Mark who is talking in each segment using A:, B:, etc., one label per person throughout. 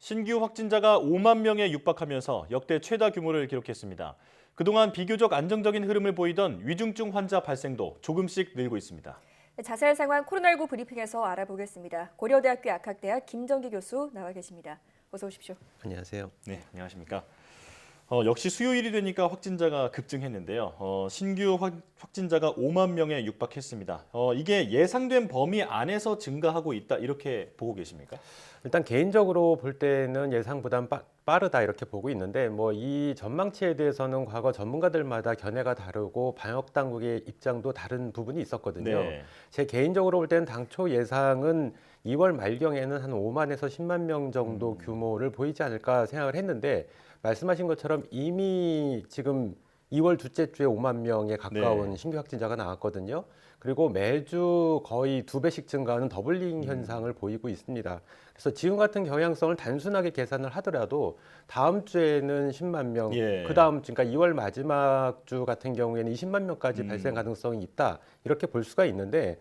A: 신규 확진자가 5만 명에 육박하면서 역대 최다 규모를 기록했습니다. 그동안 비교적 안정적인 흐름을 보이던 위중증 환자 발생도 조금씩 늘고 있습니다.
B: 자세한 상황 코로나19 브리핑에서 알아보겠습니다. 고려대학교 악학대학 김정기 교수 나와 계십니다. 어서 오십시오.
C: 안녕하세요.
A: 네, 안녕하십니까. 역시 수요일이 되니까 확진자가 급증했는데요. 신규 확진자가 5만 명에 육박했습니다. 이게 예상된 범위 안에서 증가하고 있다 이렇게 보고 계십니까?
C: 일단 개인적으로 볼 때는 예상보단 빠르다 이렇게 보고 있는데 뭐 이 전망치에 대해서는 과거 전문가들마다 견해가 다르고 방역 당국의 입장도 다른 부분이 있었거든요.
A: 네.
C: 제 개인적으로 볼 때는 당초 예상은 2월 말경에는 한 5만에서 10만 명 정도 규모를 보이지 않을까 생각을 했는데 말씀하신 것처럼 이미 지금 2월 둘째 주에 5만 명에 가까운
A: 네.
C: 신규 확진자가 나왔거든요. 그리고 매주 거의 2배씩 증가하는 더블링 현상을 보이고 있습니다. 그래서 지금 같은 경향성을 단순하게 계산을 하더라도 다음 주에는 10만 명,
A: 예.
C: 그 다음 주, 그러니까 2월 마지막 주 같은 경우에는 20만 명까지 발생 가능성이 있다 이렇게 볼 수가 있는데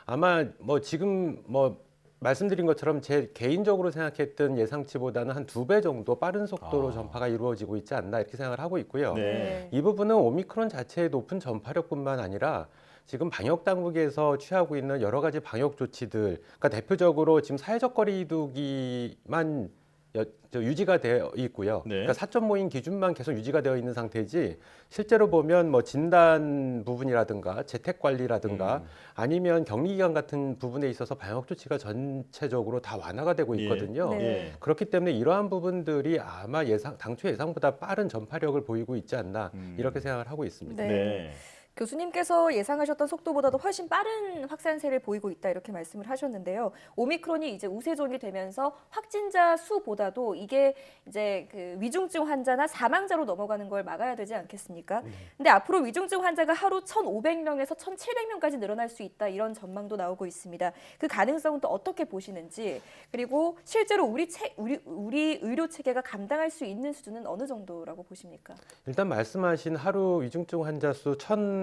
C: 아마 뭐 지금 뭐 말씀드린 것처럼 제 개인적으로 생각했던 예상치보다는 한 2배 정도 빠른 속도로 전파가 이루어지고 있지 않나 이렇게 생각을 하고 있고요.
A: 네.
C: 이 부분은 오미크론 자체의 높은 전파력뿐만 아니라 지금 방역 당국에서 취하고 있는 여러 가지 방역 조치들, 그러니까 대표적으로 지금 사회적 거리두기만 유지가 되어 있고요.
A: 네.
C: 그러니까 사적 모임 기준만 계속 유지가 되어 있는 상태지 실제로 보면 뭐 진단 부분이라든가 재택 관리라든가 아니면 격리 기간 같은 부분에 있어서 방역 조치가 전체적으로 다 완화가 되고 있거든요.
B: 네.
A: 예.
C: 그렇기 때문에 이러한 부분들이 아마 당초 예상보다 빠른 전파력을 보이고 있지 않나 이렇게 생각을 하고 있습니다.
B: 네.
A: 네.
B: 교수님께서 예상하셨던 속도보다도 훨씬 빠른 확산세를 보이고 있다 이렇게 말씀을 하셨는데요. 오미크론이 이제 우세종이 되면서 확진자 수보다도 이게 이제 그 위중증 환자나 사망자로 넘어가는 걸 막아야 되지 않겠습니까? 근데 앞으로 위중증 환자가 하루 1,500명에서 1,700명까지 늘어날 수 있다 이런 전망도 나오고 있습니다. 그 가능성은 또 어떻게 보시는지 그리고 실제로 우리 의료 체계가 감당할 수 있는 수준은 어느 정도라고 보십니까?
C: 일단 말씀하신 하루 위중증 환자 수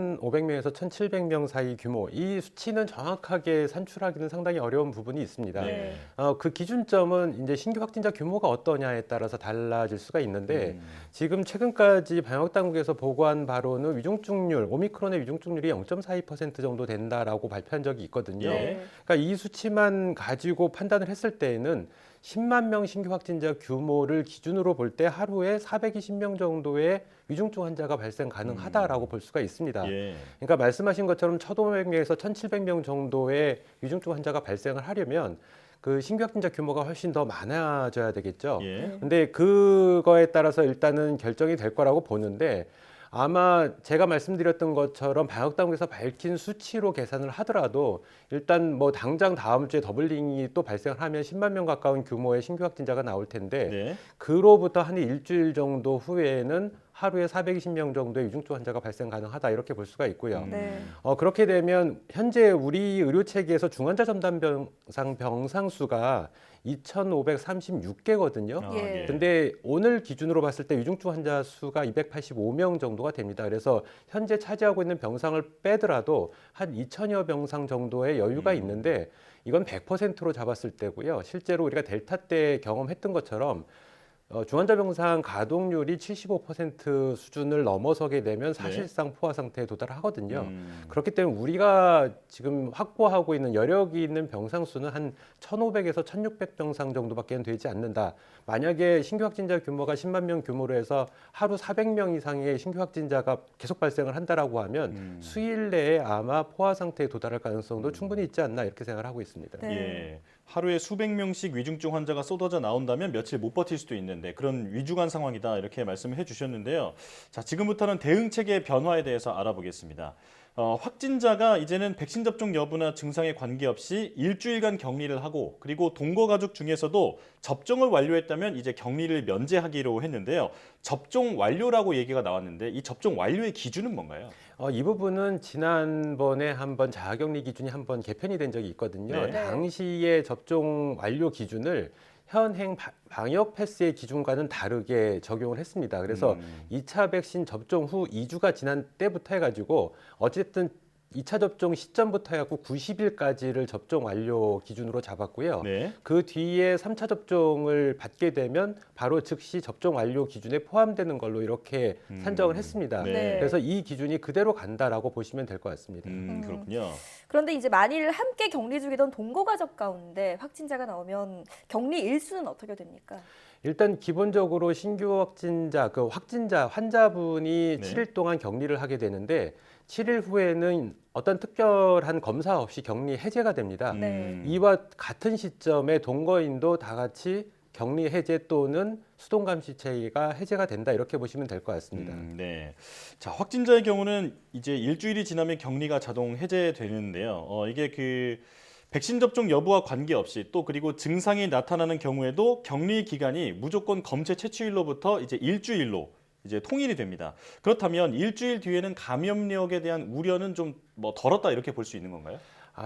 C: 1,500명에서 1,700명 사이 규모, 이 수치는 정확하게 산출하기는 상당히 어려운 부분이 있습니다.
A: 네.
C: 그 기준점은 이제 신규 확진자 규모가 어떠냐에 따라서 달라질 수가 있는데 지금 최근까지 방역 당국에서 보고한 바로는 위중증률, 오미크론의 위중증률이 0.42% 정도 된다라고 발표한 적이 있거든요.
A: 예.
C: 그러니까 이 수치만 가지고 판단을 했을 때에는 10만 명 신규 확진자 규모를 기준으로 볼 때 하루에 420명 정도의 위중증 환자가 발생 가능하다라고 볼 수가 있습니다.
A: 예.
C: 그러니까 말씀하신 것처럼 1,500명에서 1,700명 정도의 위중증 환자가 발생을 하려면 그 신규 확진자 규모가 훨씬 더 많아져야 되겠죠.
A: 예.
C: 근데 그거에 따라서 일단은 결정이 될 거라고 보는데 아마 제가 말씀드렸던 것처럼 방역당국에서 밝힌 수치로 계산을 하더라도 일단 뭐 당장 다음 주에 더블링이 또 발생을 하면 10만 명 가까운 규모의 신규 확진자가 나올 텐데
A: 네.
C: 그로부터 한 일주일 정도 후에는 하루에 420명 정도의 위중증 환자가 발생 가능하다 이렇게 볼 수가 있고요.
B: 네.
C: 그렇게 되면 현재 우리 의료 체계에서 중환자 전담 병상 수가 2,536개거든요.
B: 예.
C: 근데 오늘 기준으로 봤을 때 위중증 환자 수가 285명 정도가 됩니다. 그래서 현재 차지하고 있는 병상을 빼더라도 한 2,000여 병상 정도의 여유가 있는데 이건 100%로 잡았을 때고요. 실제로 우리가 델타 때 경험했던 것처럼 중환자 병상 가동률이 75% 수준을 넘어서게 되면 사실상 포화 상태에 도달하거든요. 그렇기 때문에 우리가 지금 확보하고 있는 여력이 있는 병상 수는 한 1,500에서 1,600 병상 정도밖에 되지 않는다. 만약에 신규 확진자 규모가 10만 명 규모로 해서 하루 400명 이상의 신규 확진자가 계속 발생을 한다라고 하면 수일 내에 아마 포화 상태에 도달할 가능성도 충분히 있지 않나 이렇게 생각을 하고 있습니다.
B: 네.
A: 예. 하루에 수백 명씩 위중증 환자가 쏟아져 나온다면 며칠 못 버틸 수도 있는데 그런 위중한 상황이다 이렇게 말씀을 해주셨는데요. 자, 지금부터는 대응 체계 변화에 대해서 알아보겠습니다. 확진자가 이제는 백신 접종 여부나 증상에 관계없이 일주일간 격리를 하고 그리고 동거 가족 중에서도 접종을 완료했다면 이제 격리를 면제하기로 했는데요. 접종 완료라고 얘기가 나왔는데 이 접종 완료의 기준은 뭔가요?
C: 이 부분은 지난번에 한번 자가격리 기준이 한번 개편이 된 적이 있거든요.
A: 네.
C: 당시의 접종 완료 기준을 현행 방역 패스의 기준과는 다르게 적용을 했습니다. 그래서 2차 백신 접종 후 2주가 지난 때부터 해가지고 어쨌든 2차 접종 시점부터 해갖고 90일까지를 접종 완료 기준으로 잡았고요.
A: 네.
C: 그 뒤에 3차 접종을 받게 되면 바로 즉시 접종 완료 기준에 포함되는 걸로 이렇게 산정을 했습니다.
A: 네.
C: 그래서 이 기준이 그대로 간다라고 보시면 될 것 같습니다.
A: 그렇군요.
B: 그런데 이제 만일 함께 격리 중이던 동거 가족 가운데 확진자가 나오면 격리 일수는 어떻게 됩니까?
C: 일단 기본적으로 신규 확진자, 그 확진자 환자분이
A: 네.
C: 7일 동안 격리를 하게 되는데 7일 후에는 어떤 특별한 검사 없이 격리 해제가 됩니다.
B: 네.
C: 이와 같은 시점에 동거인도 다 같이 격리 해제 또는 수동 감시 체계가 해제가 된다 이렇게 보시면 될 것 같습니다.
A: 네. 자, 확진자의 경우는 이제 일주일이 지나면 격리가 자동 해제되는데요. 이게 그 백신 접종 여부와 관계없이 또 그리고 증상이 나타나는 경우에도 격리 기간이 무조건 검체 채취일로부터 이제 일주일로 이제 통일이 됩니다. 그렇다면 일주일 뒤에는 감염력에 대한 우려는 좀 뭐 덜었다 이렇게 볼 수 있는 건가요?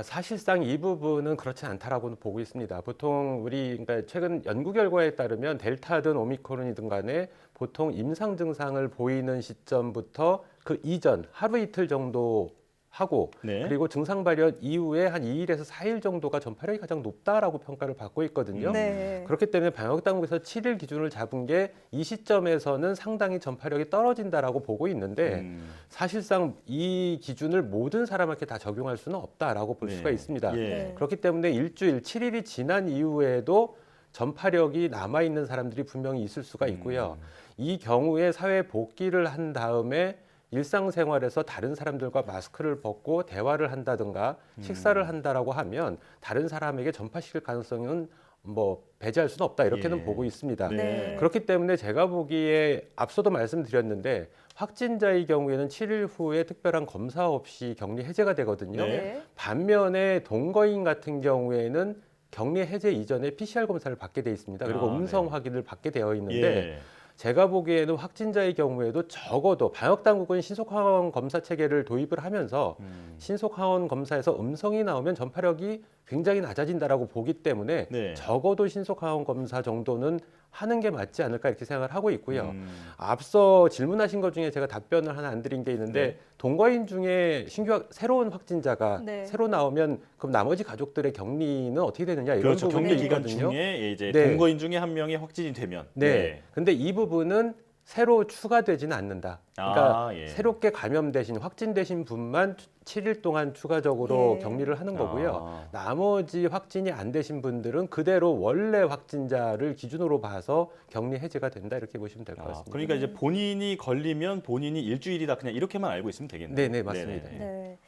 C: 사실상 이 부분은 그렇지 않다라고는 보고 있습니다. 보통 그러니까 최근 연구 결과에 따르면 델타든 오미크론이든 간에 보통 임상 증상을 보이는 시점부터 그 이전 하루 이틀 정도 하고
A: 네.
C: 그리고 증상 발현 이후에 한 2일에서 4일 정도가 전파력이 가장 높다라고 평가를 받고 있거든요.
B: 네.
C: 그렇기 때문에 방역 당국에서 7일 기준을 잡은 게 이 시점에서는 상당히 전파력이 떨어진다라고 보고 있는데 사실상 이 기준을 모든 사람에게 다 적용할 수는 없다라고 볼
A: 네.
C: 수가 있습니다.
A: 예.
B: 네.
C: 그렇기 때문에 일주일 7일이 지난 이후에도 전파력이 남아 있는 사람들이 분명히 있을 수가 있고요. 이 경우에 사회 복귀를 한 다음에 일상생활에서 다른 사람들과 마스크를 벗고 대화를 한다든가 식사를 한다라고 하면 다른 사람에게 전파시킬 가능성은 뭐 배제할 수는 없다 이렇게는
A: 예.
C: 보고 있습니다.
B: 네.
C: 그렇기 때문에 제가 보기에 앞서도 말씀드렸는데 확진자의 경우에는 7일 후에 특별한 검사 없이 격리 해제가 되거든요.
A: 네.
B: 네.
C: 반면에 동거인 같은 경우에는 격리 해제 이전에 PCR 검사를 받게 돼 있습니다. 그리고 음성
A: 네.
C: 확인을 받게 되어 있는데
A: 예.
C: 제가 보기에는 확진자의 경우에도 적어도 방역 당국은 신속 항원 검사 체계를 도입을 하면서 신속 항원 검사에서 음성이 나오면 전파력이 굉장히 낮아진다라고 보기 때문에
A: 네.
C: 적어도 신속 항원 검사 정도는 하는 게 맞지 않을까 이렇게 생각을 하고 있고요. 앞서 질문하신 것 중에 제가 답변을 하나 안 드린 게 있는데
A: 네.
C: 동거인 중에 새로운 확진자가
B: 네.
C: 새로 나오면 그럼 나머지 가족들의 격리는 어떻게 되느냐 이런
A: 그렇죠.
C: 부분이
A: 격리 기간
C: 있거든요.
A: 중에 이제
C: 네.
A: 동거인 중에 한 명이 확진이 되면
C: 네. 근데 이 부분은 새로 추가되지는 않는다. 그러니까
A: 예.
C: 새롭게 감염되신 확진되신 분만 7일 동안 추가적으로
B: 예.
C: 격리를 하는 거고요.
A: 아.
C: 나머지 확진이 안 되신 분들은 그대로 원래 확진자를 기준으로 봐서 격리 해제가 된다 이렇게 보시면 될 것 같습니다.
A: 그러니까 이제 본인이 걸리면 본인이 일주일이다 그냥 이렇게만 알고 있으면 되겠네요.
C: 네네, 맞습니다.
A: 네네.
B: 네.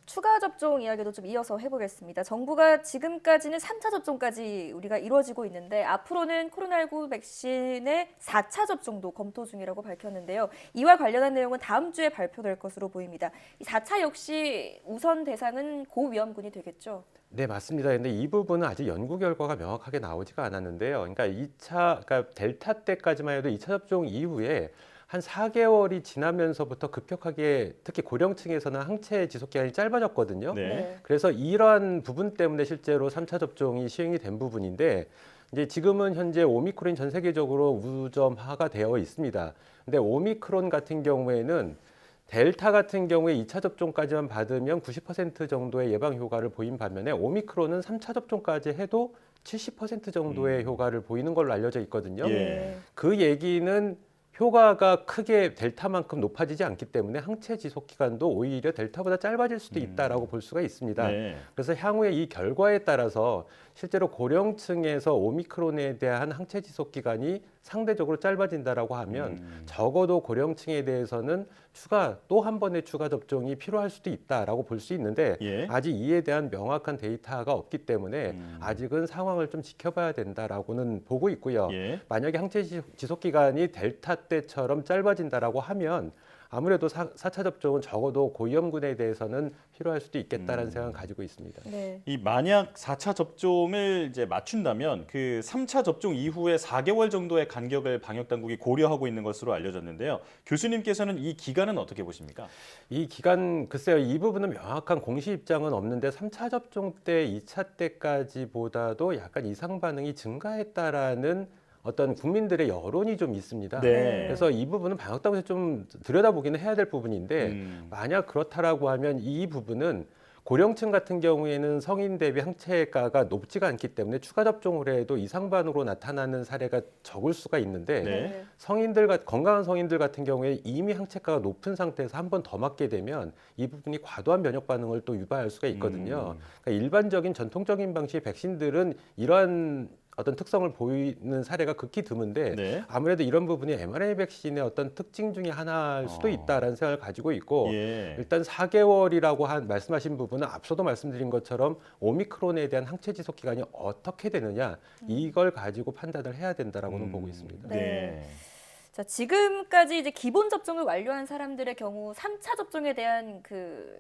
B: 추가 접종 이야기도 좀 이어서 해보겠습니다. 정부가 지금까지는 3차 접종까지 우리가 이루어지고 있는데 앞으로는 코로나19 백신의 4차 접종도 검토 중이라고 밝혔는데요. 이와 관련한 내용은 다음 주에 발표될 것으로 보입니다. 이 4차 역시 우선 대상은 고위험군이 되겠죠.
C: 네, 맞습니다. 근데 이 부분은 아직 연구 결과가 명확하게 나오지가 않았는데요. 그러니까 델타 때까지만 해도 2차 접종 이후에 한 4개월이 지나면서부터 급격하게 특히 고령층에서는 항체 지속 기간이 짧아졌거든요.
A: 네.
C: 그래서 이러한 부분 때문에 실제로 3차 접종이 시행이 된 부분인데 이제 지금은 현재 오미크론이 전 세계적으로 우점화가 되어 있습니다. 근데 오미크론 같은 경우에는 델타 같은 경우에 2차 접종까지만 받으면 90% 정도의 예방 효과를 보인 반면에 오미크론은 3차 접종까지 해도 70% 정도의 효과를 보이는 걸로 알려져 있거든요.
A: 예.
C: 그 얘기는 효과가 크게 델타만큼 높아지지 않기 때문에 항체 지속 기간도 오히려 델타보다 짧아질 수도 있다라고 볼 수가 있습니다.
A: 네.
C: 그래서 향후에 이 결과에 따라서 실제로 고령층에서 오미크론에 대한 항체 지속 기간이 상대적으로 짧아진다라고 하면 적어도 고령층에 대해서는 또 한 번의 추가 접종이 필요할 수도 있다라고 볼 수 있는데
A: 예.
C: 아직 이에 대한 명확한 데이터가 없기 때문에 아직은 상황을 좀 지켜봐야 된다라고는 보고 있고요.
A: 예.
C: 만약에 항체 지속 기간이 델타 때처럼 짧아진다라고 하면 아무래도 4차 접종은 적어도 고위험군에 대해서는 필요할 수도 있겠다라는 생각을 가지고 있습니다.
B: 네.
A: 이 만약 4차 접종을 이제 맞춘다면 그 3차 접종 이후에 4개월 정도의 간격을 방역 당국이 고려하고 있는 것으로 알려졌는데요. 교수님께서는 이 기간은 어떻게 보십니까?
C: 이 기간 글쎄요. 이 부분은 명확한 공식 입장은 없는데 3차 접종 때 2차 때까지보다도 약간 이상 반응이 증가했다라는 어떤 국민들의 여론이 좀 있습니다.
A: 네.
C: 그래서 이 부분은 방역당국에서 좀 들여다보기는 해야 될 부분인데 만약 그렇다라고 하면 이 부분은 고령층 같은 경우에는 성인 대비 항체가가 높지가 않기 때문에 추가 접종을 해도 이상반응으로 나타나는 사례가 적을 수가 있는데
A: 네.
C: 건강한 성인들 같은 경우에 이미 항체가가 높은 상태에서 한 번 더 맞게 되면 이 부분이 과도한 면역 반응을 또 유발할 수가 있거든요. 그러니까 일반적인 전통적인 방식의 백신들은 이러한 어떤 특성을 보이는 사례가 극히 드문데
A: 네.
C: 아무래도 이런 부분이 mRNA 백신의 어떤 특징 중에 하나일 수도 있다라는 생각을 가지고 있고
A: 예.
C: 일단 4개월이라고 말씀하신 부분은 앞서도 말씀드린 것처럼 오미크론에 대한 항체 지속 기간이 어떻게 되느냐 이걸 가지고 판단을 해야 된다라고는 보고 있습니다.
A: 네.
B: 자, 지금까지 이제 기본 접종을 완료한 사람들의 경우 3차 접종에 대한 그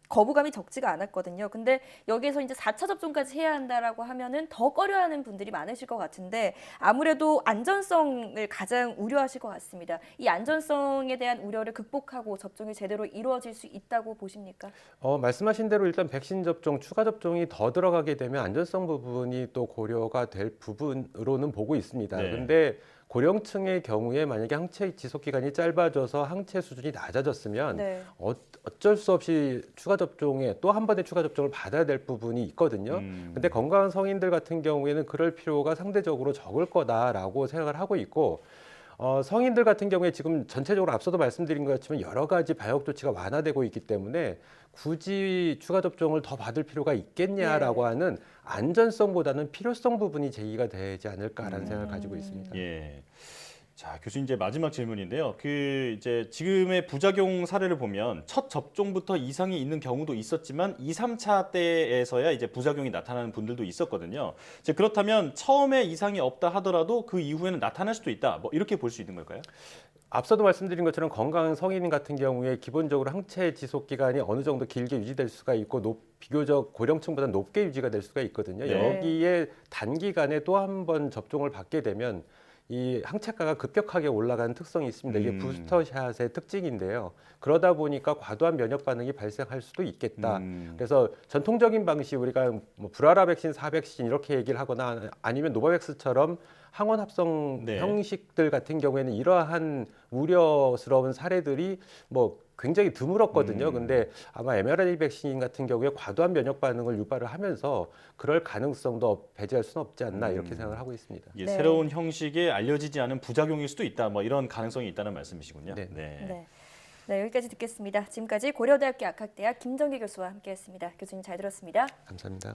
B: 거부감이 적지가 않았거든요. 근데 여기에서 이제 4차 접종까지 해야 한다라고 하면은 더 꺼려하는 분들이 많으실 것 같은데 아무래도 안전성을 가장 우려하실 것 같습니다. 이 안전성에 대한 우려를 극복하고 접종이 제대로 이루어질 수 있다고 보십니까?
C: 말씀하신 대로 일단 백신 접종, 추가 접종이 더 들어가게 되면 안전성 부분이 또 고려가 될 부분으로는 보고 있습니다.
A: 네.
C: 근데 고령층의 경우에 만약에 항체 지속 기간이 짧아져서 항체 수준이 낮아졌으면
B: 네.
C: 어쩔 수 없이 추가 접종에 또 한 번의 추가 접종을 받아야 될 부분이 있거든요. 근데 건강한 성인들 같은 경우에는 그럴 필요가 상대적으로 적을 거다라고 생각을 하고 있고 성인들 같은 경우에 지금 전체적으로 앞서도 말씀드린 것처럼 여러 가지 방역 조치가 완화되고 있기 때문에 굳이 추가 접종을 더 받을 필요가 있겠냐라고 하는 안전성보다는 필요성 부분이 제기가 되지 않을까라는 생각을 가지고 있습니다.
A: 예. 자, 교수님 이제 마지막 질문인데요. 이제 지금의 부작용 사례를 보면 첫 접종부터 이상이 있는 경우도 있었지만 2, 3차 때에서야 이제 부작용이 나타나는 분들도 있었거든요. 이제 그렇다면 처음에 이상이 없다 하더라도 그 이후에는 나타날 수도 있다. 뭐 이렇게 볼 수 있는 걸까요?
C: 앞서도 말씀드린 것처럼 건강한 성인 같은 경우에 기본적으로 항체 지속 기간이 어느 정도 길게 유지될 수가 있고 비교적 고령층보다 높게 유지가 될 수가 있거든요.
A: 네.
C: 여기에 단기간에 또 한 번 접종을 받게 되면 이 항체가가 급격하게 올라가는 특성이 있습니다. 이게 부스터샷의 특징인데요. 그러다 보니까 과도한 면역 반응이 발생할 수도 있겠다. 그래서 전통적인 방식 우리가 뭐 불알아 백신, 사백신 이렇게 얘기를 하거나 아니면 노바백스처럼 항원 합성
A: 네.
C: 형식들 같은 경우에는 이러한 우려스러운 사례들이 뭐 굉장히 드물었거든요. 근데 아마 mRNA 백신 같은 경우에 과도한 면역 반응을 유발을 하면서 그럴 가능성도 배제할 수는 없지 않나 이렇게 생각을 하고 있습니다.
A: 예,
B: 네.
A: 새로운 형식의 알려지지 않은 부작용일 수도 있다. 뭐 이런 가능성이 있다는 말씀이시군요.
C: 네.
B: 네. 네, 여기까지 듣겠습니다. 지금까지 고려대학교 약학대학 김정기 교수와 함께했습니다. 교수님 잘 들었습니다.
C: 감사합니다.